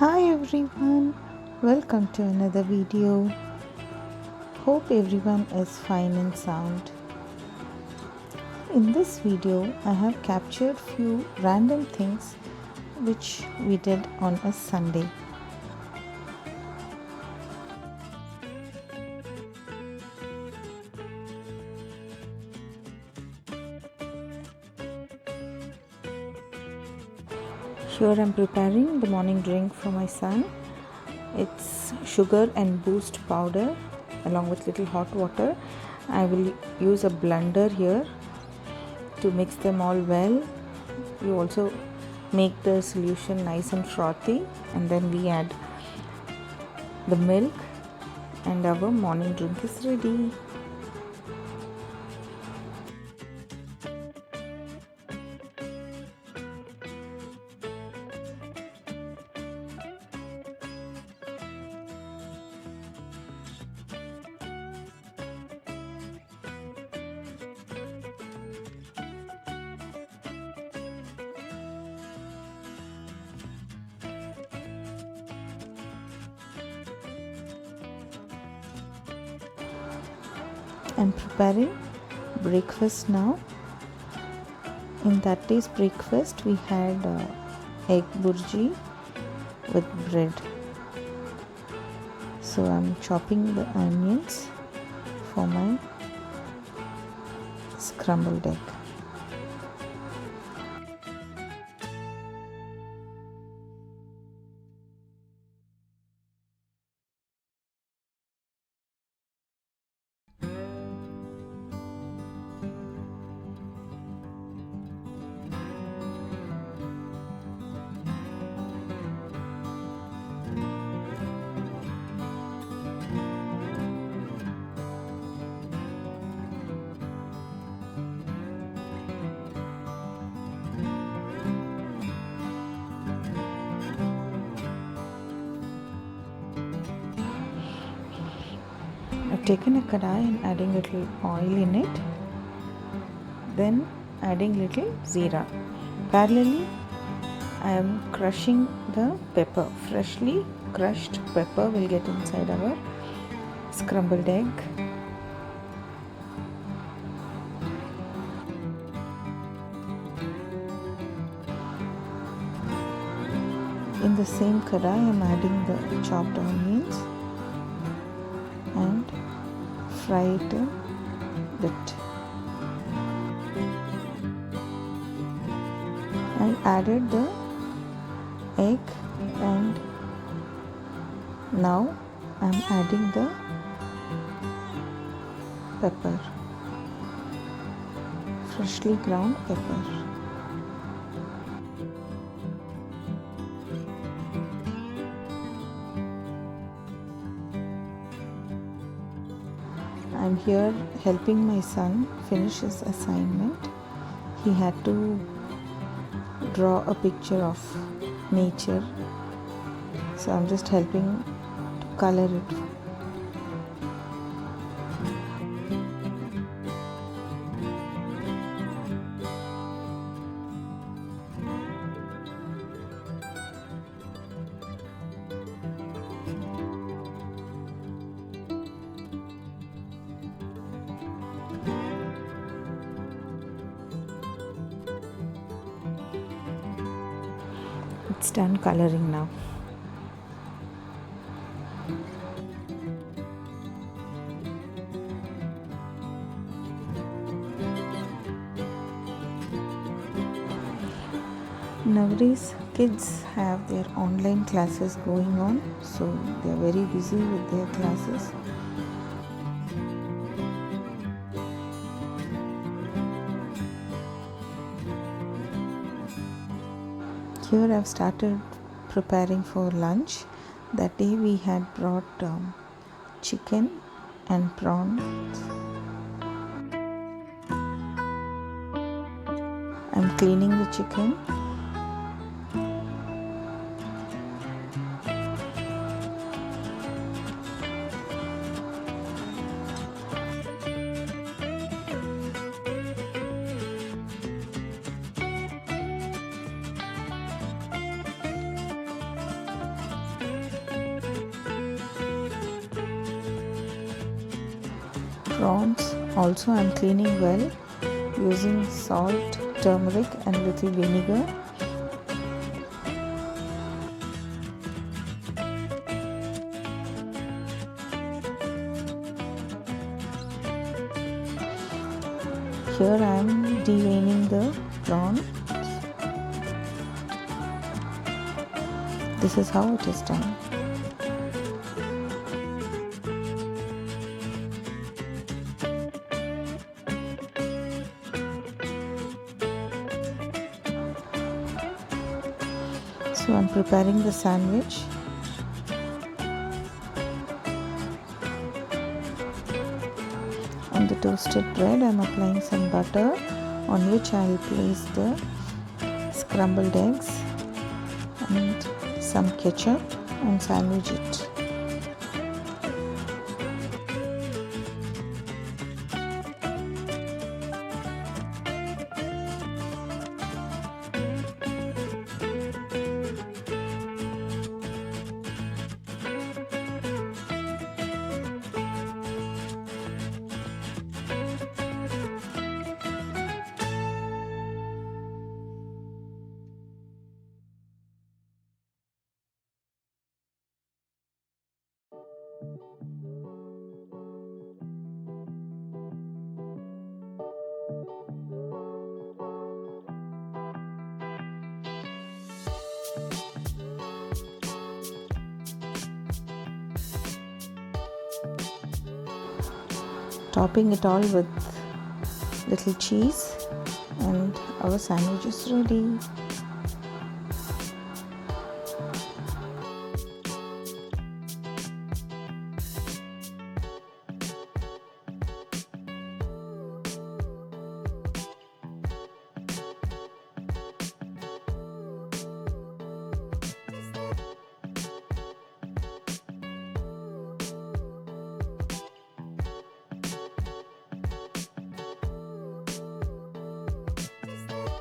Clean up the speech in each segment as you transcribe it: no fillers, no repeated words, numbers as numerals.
Hi everyone, welcome to another video. Hope everyone is fine and sound. In this video, I have captured few random things which we did on a Sunday. Here I am preparing the morning drink for my son. It's sugar and boost powder along with little hot water. I will use a blender here to mix them all well. You also make the solution nice and frothy, and then we add the milk and our morning drink is ready. I'm preparing breakfast now. In that day's breakfast, we had egg burji with bread. So I'm chopping the onions for my scrambled egg. I've taken a kadai and adding little oil in it, then adding little zeera. Parallelly, I am crushing the pepper. Freshly crushed pepper will get inside our scrambled egg. In the same kadai, I am adding the chopped onions and fry it a bit. I added the egg and now I am adding the pepper, freshly ground pepper. I'm here helping my son finish his assignment. He had to draw a picture of nature, so I'm just helping to color it. It's done coloring now. Nowadays, kids have their online classes going on, so they are very busy with their classes. Here I've started preparing for lunch. That day we had brought chicken and prawns. I'm cleaning the chicken. Prawns also I'm cleaning well using salt, turmeric and little vinegar. Here I am deveining the prawn. This is how it is done. So I'm preparing the sandwich. On the toasted bread I'm applying some butter, on which I will place the scrambled eggs and some ketchup and sandwich it. Topping it all with little cheese, and our sandwich is ready.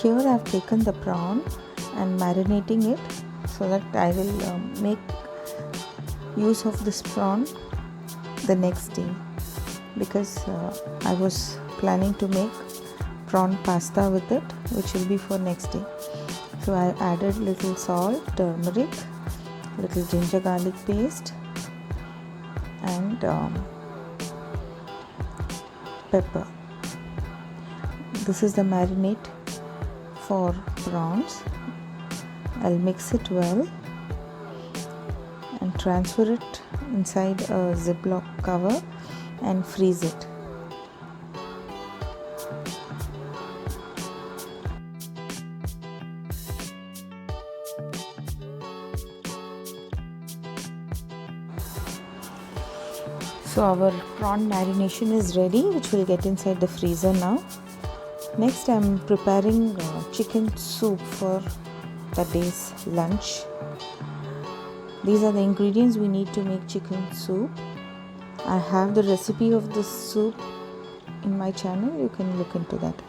Here I have taken the prawn and marinating it so that I will make use of this prawn the next day, because I was planning to make prawn pasta with it, which will be for next day. So I added little salt, turmeric, little ginger garlic paste and pepper. This is the marinade for prawns. I'll mix it well and transfer it inside a Ziploc cover and freeze it. So our prawn marination is ready, which will get inside the freezer now. Next I am preparing chicken soup for the day's lunch. These are the ingredients we need to make chicken soup. I have the recipe of this soup in my channel, you can look into that.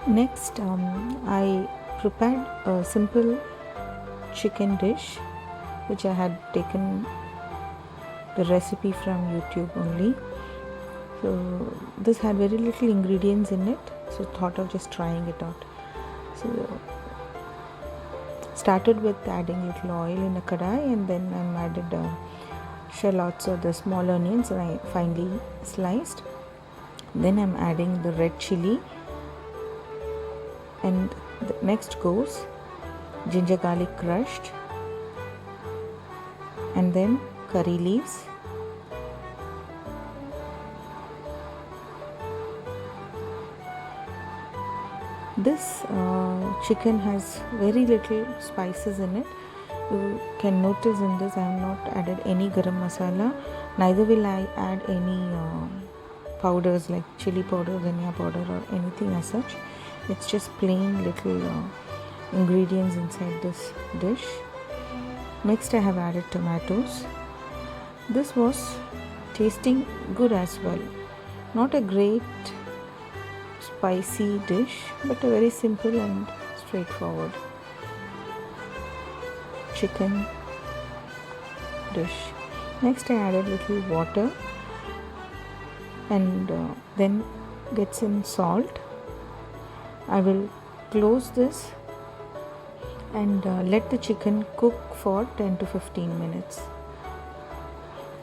Next I prepared a simple chicken dish which I had taken the recipe from YouTube only. So this had very little ingredients in it, so thought of just trying it out. So started with adding little oil in a kadai, and then I added shallots or the small onions and I finely sliced. Then I'm adding the red chili, and the next goes ginger garlic crushed, and then curry leaves, this chicken has very little spices in it. You can notice in this I have not added any garam masala, neither will I add any powders like chili powder, dhania powder or anything as such. It's just plain little ingredients inside this dish. Next I have added tomatoes. This was tasting good as well. Not a great spicy dish, but a very simple and straightforward chicken dish. Next I added little water and then get some salt. I will close this and let the chicken cook for 10 to 15 minutes.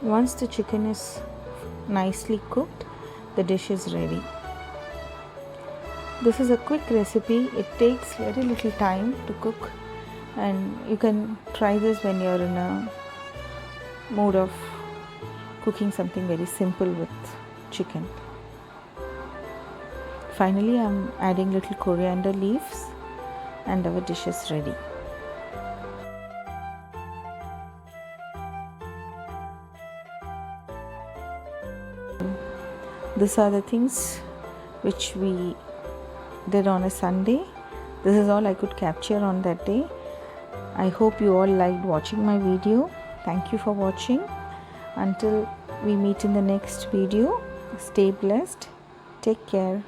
Once the chicken is nicely cooked, the dish is ready. This is a quick recipe. It takes very little time to cook, and you can try this when you're in a mood of cooking something very simple with chicken. Finally, I'm adding little coriander leaves and our dish is ready. These are the things which we did on a Sunday. This is all I could capture on that day. I hope you all liked watching my video. Thank you for watching. Until we meet in the next video, stay blessed. Take care.